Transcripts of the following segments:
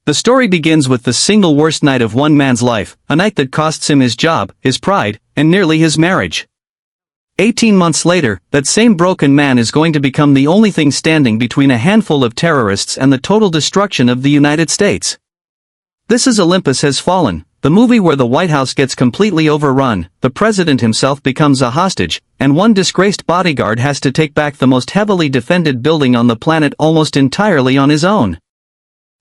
The story begins with the single worst night of one man's life, a night that costs him his job, his pride, and nearly his marriage. 18 months later, that same broken man is going to become the only thing standing between a handful of terrorists and the total destruction of the United States. This is Olympus Has Fallen, the movie where the White House gets completely overrun, the president himself becomes a hostage, and one disgraced bodyguard has to take back the most heavily defended building on the planet almost entirely on his own.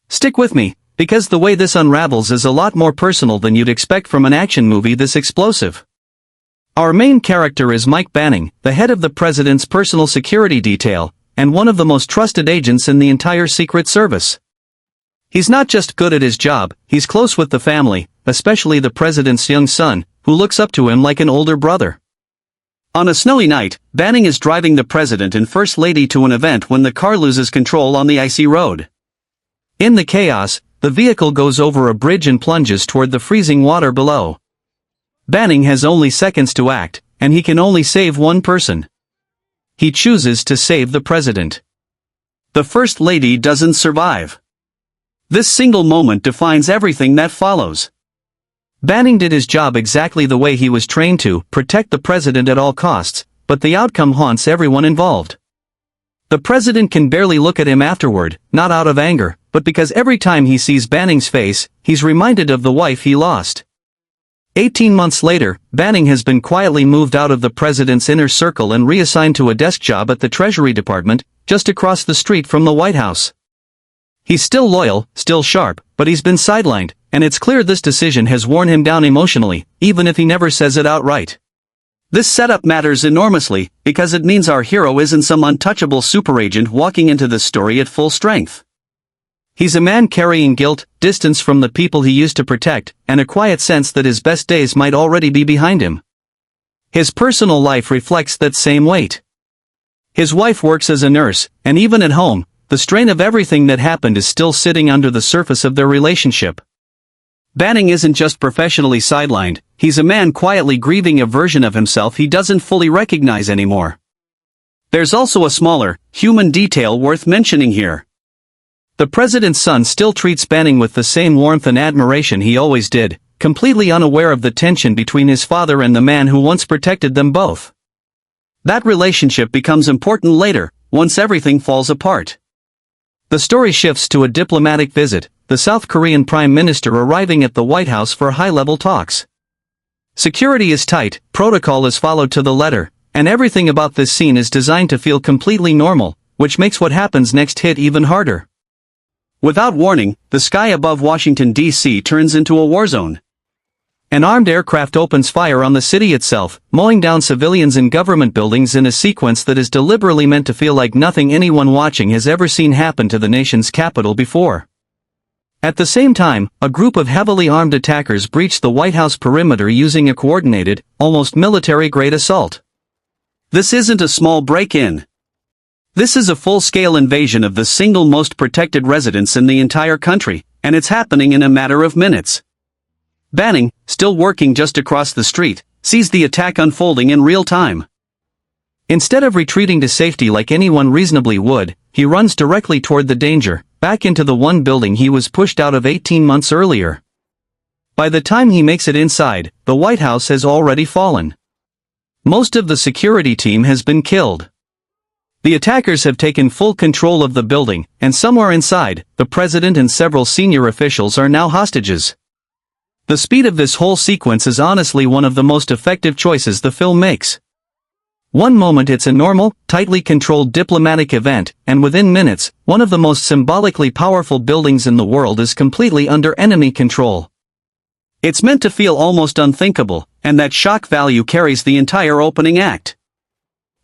Stick with me, because the way this unravels is a lot more personal than you'd expect from an action movie this explosive. Our main character is Mike Banning, the head of the president's personal security detail, and one of the most trusted agents in the entire Secret Service. He's not just good at his job, he's close with the family, especially the president's young son, who looks up to him like an older brother. On a snowy night, Banning is driving the president and first lady to an event when the car loses control on the icy road. In the chaos, the vehicle goes over a bridge and plunges toward the freezing water below. Banning has only seconds to act, and he can only save one person. He chooses to save the president. The first lady doesn't survive. This single moment defines everything that follows. Banning did his job exactly the way he was trained to, protect the president at all costs, but the outcome haunts everyone involved. The president can barely look at him afterward, not out of anger, but because every time he sees Banning's face, he's reminded of the wife he lost. 18 months later, Banning has been quietly moved out of the president's inner circle and reassigned to a desk job at the Treasury Department, just across the street from the White House. He's still loyal, still sharp, but he's been sidelined, and it's clear this decision has worn him down emotionally, even if he never says it outright. This setup matters enormously, because it means our hero isn't some untouchable superagent walking into this story at full strength. He's a man carrying guilt, distance from the people he used to protect, and a quiet sense that his best days might already be behind him. His personal life reflects that same weight. His wife works as a nurse, and even at home, the strain of everything that happened is still sitting under the surface of their relationship. Banning isn't just professionally sidelined, he's a man quietly grieving a version of himself he doesn't fully recognize anymore. There's also a smaller, human detail worth mentioning here. The president's son still treats Banning with the same warmth and admiration he always did, completely unaware of the tension between his father and the man who once protected them both. That relationship becomes important later, once everything falls apart. The story shifts to a diplomatic visit, the South Korean Prime Minister arriving at the White House for high-level talks. Security is tight, protocol is followed to the letter, and everything about this scene is designed to feel completely normal, which makes what happens next hit even harder. Without warning, the sky above Washington, D.C. turns into a war zone. An armed aircraft opens fire on the city itself, mowing down civilians and government buildings in a sequence that is deliberately meant to feel like nothing anyone watching has ever seen happen to the nation's capital before. At the same time, a group of heavily armed attackers breach the White House perimeter using a coordinated, almost military-grade assault. This isn't a small break-in. This is a full-scale invasion of the single most protected residence in the entire country, and it's happening in a matter of minutes. Banning, still working just across the street, sees the attack unfolding in real time. Instead of retreating to safety like anyone reasonably would, he runs directly toward the danger, back into the one building he was pushed out of 18 months earlier. By the time he makes it inside, the White House has already fallen. Most of the security team has been killed. The attackers have taken full control of the building, and somewhere inside, the president and several senior officials are now hostages. The speed of this whole sequence is honestly one of the most effective choices the film makes. One moment it's a normal, tightly controlled diplomatic event, and within minutes, one of the most symbolically powerful buildings in the world is completely under enemy control. It's meant to feel almost unthinkable, and that shock value carries the entire opening act.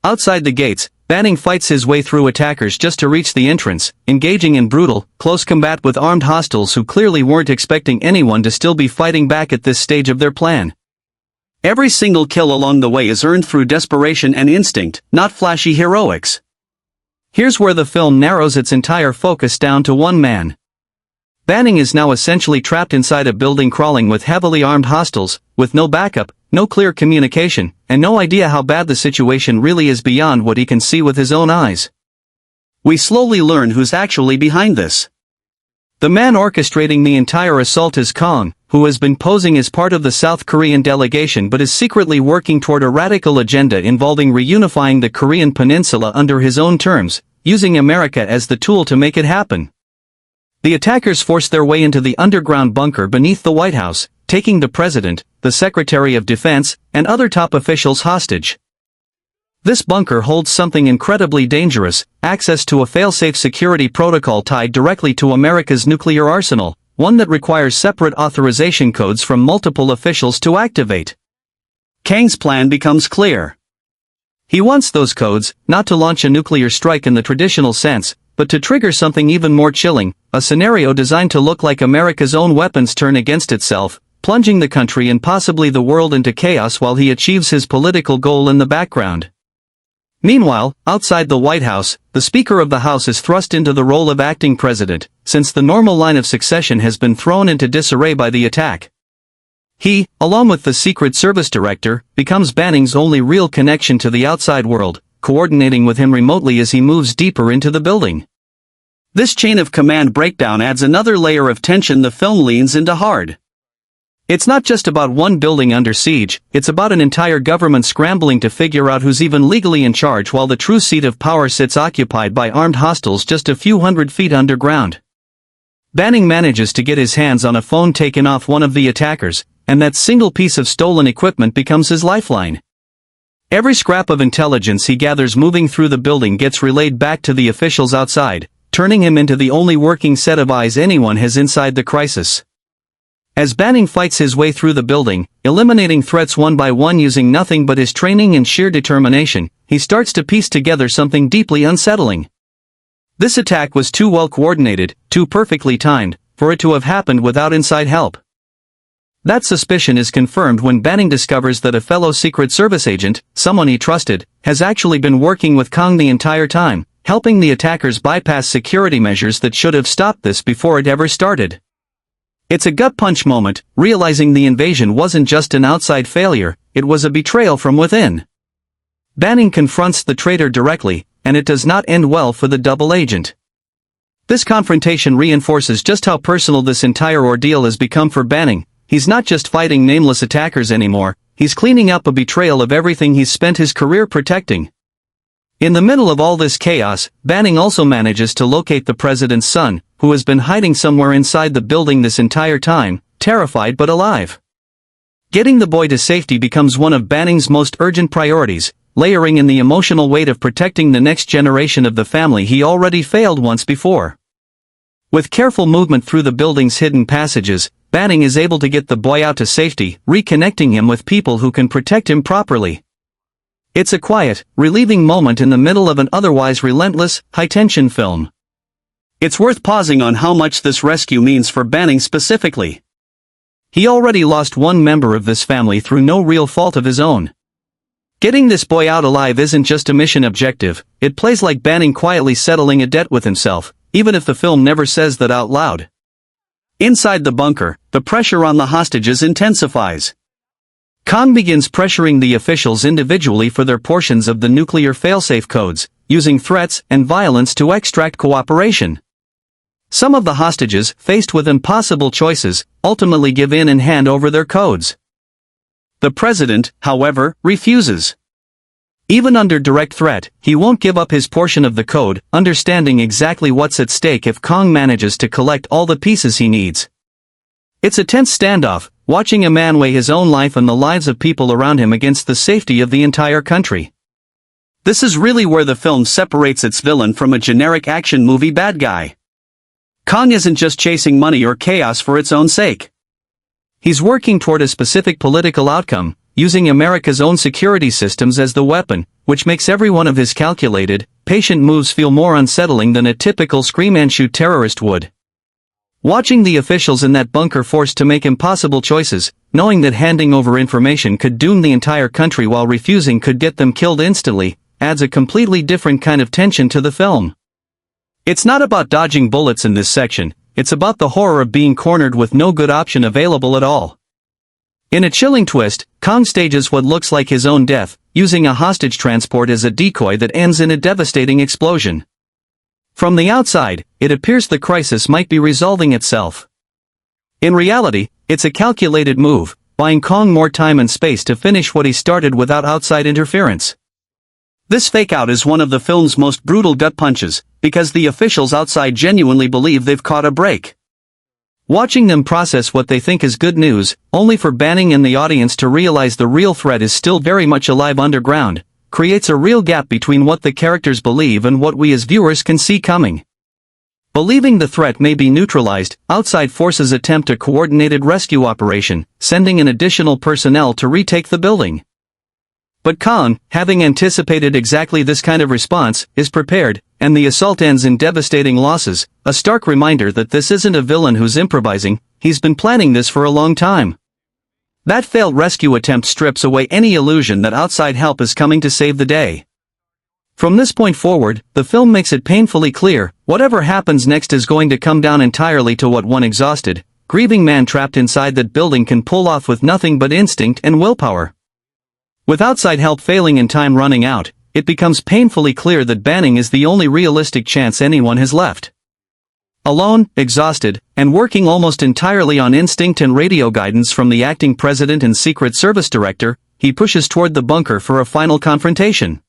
Outside the gates, Banning fights his way through attackers just to reach the entrance, engaging in brutal, close combat with armed hostiles who clearly weren't expecting anyone to still be fighting back at this stage of their plan. Every single kill along the way is earned through desperation and instinct, not flashy heroics. Here's where the film narrows its entire focus down to one man. Banning is now essentially trapped inside a building crawling with heavily armed hostiles, with no backup, no clear communication, and no idea how bad the situation really is beyond what he can see with his own eyes. We slowly learn who's actually behind this. The man orchestrating the entire assault is Kang, who has been posing as part of the South Korean delegation but is secretly working toward a radical agenda involving reunifying the Korean peninsula under his own terms, using America as the tool to make it happen. The attackers forced their way into the underground bunker beneath the White House, taking the president, the Secretary of Defense, and other top officials hostage. This bunker holds something incredibly dangerous, access to a fail-safe security protocol tied directly to America's nuclear arsenal, one that requires separate authorization codes from multiple officials to activate. Kang's plan becomes clear. He wants those codes, not to launch a nuclear strike in the traditional sense, but to trigger something even more chilling, a scenario designed to look like America's own weapons turn against itself, plunging the country and possibly the world into chaos while he achieves his political goal in the background. Meanwhile, outside the White House, the Speaker of the House is thrust into the role of acting president, since the normal line of succession has been thrown into disarray by the attack. He, along with the Secret Service Director, becomes Banning's only real connection to the outside world, coordinating with him remotely as he moves deeper into the building. This chain of command breakdown adds another layer of tension the film leans into hard. It's not just about one building under siege, it's about an entire government scrambling to figure out who's even legally in charge while the true seat of power sits occupied by armed hostiles just a few hundred feet underground. Banning manages to get his hands on a phone taken off one of the attackers, and that single piece of stolen equipment becomes his lifeline. Every scrap of intelligence he gathers moving through the building gets relayed back to the officials outside, turning him into the only working set of eyes anyone has inside the crisis. As Banning fights his way through the building, eliminating threats one by one using nothing but his training and sheer determination, he starts to piece together something deeply unsettling. This attack was too well coordinated, too perfectly timed, for it to have happened without inside help. That suspicion is confirmed when Banning discovers that a fellow Secret Service agent, someone he trusted, has actually been working with Kang the entire time, helping the attackers bypass security measures that should have stopped this before it ever started. It's a gut punch moment, realizing the invasion wasn't just an outside failure, it was a betrayal from within. Banning confronts the traitor directly, and it does not end well for the double agent. This confrontation reinforces just how personal this entire ordeal has become for Banning. He's not just fighting nameless attackers anymore, he's cleaning up a betrayal of everything he's spent his career protecting. In the middle of all this chaos, Banning also manages to locate the president's son, who has been hiding somewhere inside the building this entire time, terrified but alive. Getting the boy to safety becomes one of Banning's most urgent priorities, layering in the emotional weight of protecting the next generation of the family he already failed once before. With careful movement through the building's hidden passages, Banning is able to get the boy out to safety, reconnecting him with people who can protect him properly. It's a quiet, relieving moment in the middle of an otherwise relentless, high-tension film. It's worth pausing on how much this rescue means for Banning specifically. He already lost one member of this family through no real fault of his own. Getting this boy out alive isn't just a mission objective, it plays like Banning quietly settling a debt with himself, even if the film never says that out loud. Inside the bunker, the pressure on the hostages intensifies. Kang begins pressuring the officials individually for their portions of the nuclear failsafe codes, using threats and violence to extract cooperation. Some of the hostages, faced with impossible choices, ultimately give in and hand over their codes. The president, however, refuses. Even under direct threat, he won't give up his portion of the code, understanding exactly what's at stake if Kang manages to collect all the pieces he needs. It's a tense standoff, watching a man weigh his own life and the lives of people around him against the safety of the entire country. This is really where the film separates its villain from a generic action movie bad guy. Kang isn't just chasing money or chaos for its own sake. He's working toward a specific political outcome, using America's own security systems as the weapon, which makes every one of his calculated, patient moves feel more unsettling than a typical scream-and-shoot terrorist would. Watching the officials in that bunker forced to make impossible choices, knowing that handing over information could doom the entire country while refusing could get them killed instantly, adds a completely different kind of tension to the film. It's not about dodging bullets in this section, it's about the horror of being cornered with no good option available at all. In a chilling twist, Kang stages what looks like his own death, using a hostage transport as a decoy that ends in a devastating explosion. From the outside, it appears the crisis might be resolving itself. In reality, it's a calculated move, buying Kong more time and space to finish what he started without outside interference. This fake-out is one of the film's most brutal gut punches, because the officials outside genuinely believe they've caught a break. Watching them process what they think is good news, only for Banning and the audience to realize the real threat is still very much alive underground, creates a real gap between what the characters believe and what we as viewers can see coming. Believing the threat may be neutralized, outside forces attempt a coordinated rescue operation, sending in additional personnel to retake the building. But Kong, having anticipated exactly this kind of response, is prepared, and the assault ends in devastating losses, a stark reminder that this isn't a villain who's improvising, he's been planning this for a long time. That failed rescue attempt strips away any illusion that outside help is coming to save the day. From this point forward, the film makes it painfully clear, whatever happens next is going to come down entirely to what one exhausted, grieving man trapped inside that building can pull off with nothing but instinct and willpower. With outside help failing and time running out, it becomes painfully clear that Banning is the only realistic chance anyone has left. Alone, exhausted, and working almost entirely on instinct and radio guidance from the acting president and Secret Service director, he pushes toward the bunker for a final confrontation.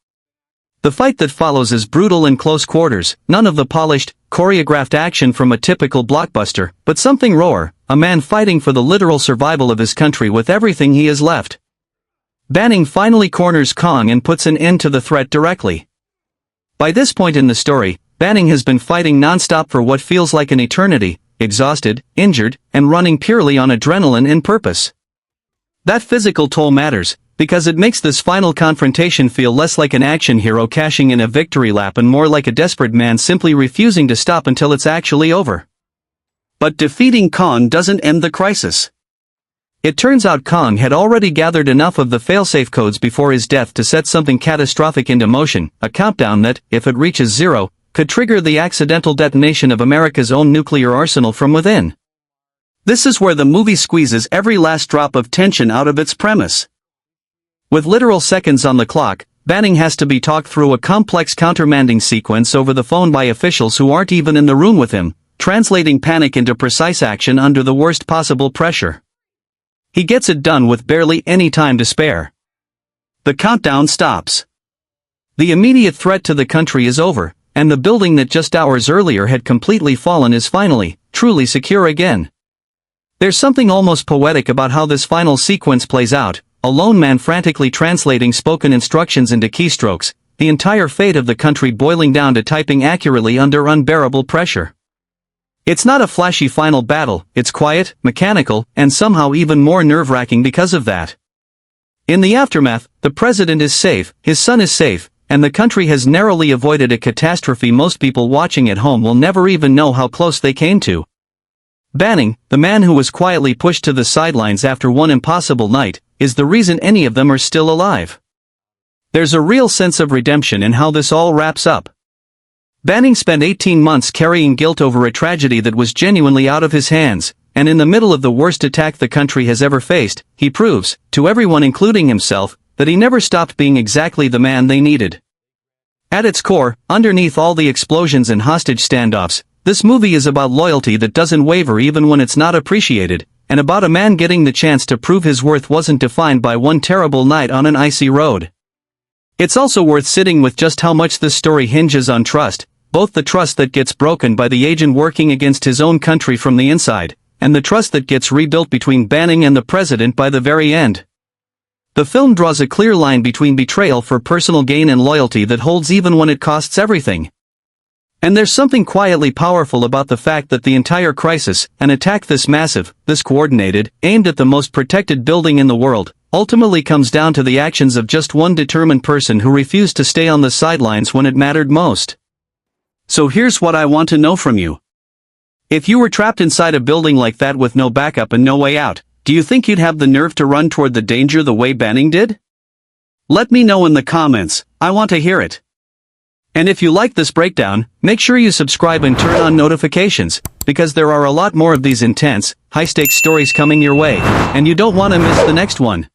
The fight that follows is brutal in close quarters, none of the polished, choreographed action from a typical blockbuster, but something rawer, a man fighting for the literal survival of his country with everything he has left. Banning finally corners Kong and puts an end to the threat directly. By this point in the story, Banning has been fighting non-stop for what feels like an eternity, exhausted, injured, and running purely on adrenaline and purpose. That physical toll matters, because it makes this final confrontation feel less like an action hero cashing in a victory lap and more like a desperate man simply refusing to stop until it's actually over. But defeating Kong doesn't end the crisis. It turns out Kong had already gathered enough of the failsafe codes before his death to set something catastrophic into motion, a countdown that, if it reaches zero, could trigger the accidental detonation of America's own nuclear arsenal from within. This is where the movie squeezes every last drop of tension out of its premise. With literal seconds on the clock, Banning has to be talked through a complex countermanding sequence over the phone by officials who aren't even in the room with him, translating panic into precise action under the worst possible pressure. He gets it done with barely any time to spare. The countdown stops. The immediate threat to the country is over, and the building that just hours earlier had completely fallen is finally, truly secure again. There's something almost poetic about how this final sequence plays out, a lone man frantically translating spoken instructions into keystrokes, the entire fate of the country boiling down to typing accurately under unbearable pressure. It's not a flashy final battle, it's quiet, mechanical, and somehow even more nerve-wracking because of that. In the aftermath, the president is safe, his son is safe, and the country has narrowly avoided a catastrophe most people watching at home will never even know how close they came to. Banning, the man who was quietly pushed to the sidelines after one impossible night, is the reason any of them are still alive. There's a real sense of redemption in how this all wraps up. Banning spent 18 months carrying guilt over a tragedy that was genuinely out of his hands, and in the middle of the worst attack the country has ever faced, he proves, to everyone including himself, that he never stopped being exactly the man they needed. At its core, underneath all the explosions and hostage standoffs, this movie is about loyalty that doesn't waver even when it's not appreciated, and about a man getting the chance to prove his worth wasn't defined by one terrible night on an icy road. It's also worth sitting with just how much this story hinges on trust, both the trust that gets broken by the agent working against his own country from the inside, and the trust that gets rebuilt between Banning and the president by the very end. The film draws a clear line between betrayal for personal gain and loyalty that holds even when it costs everything. And there's something quietly powerful about the fact that the entire crisis, an attack this massive, this coordinated, aimed at the most protected building in the world, ultimately comes down to the actions of just one determined person who refused to stay on the sidelines when it mattered most. So here's what I want to know from you. If you were trapped inside a building like that with no backup and no way out, do you think you'd have the nerve to run toward the danger the way Banning did? Let me know in the comments, I want to hear it. And if you like this breakdown, make sure you subscribe and turn on notifications, because there are a lot more of these intense, high-stakes stories coming your way, and you don't want to miss the next one.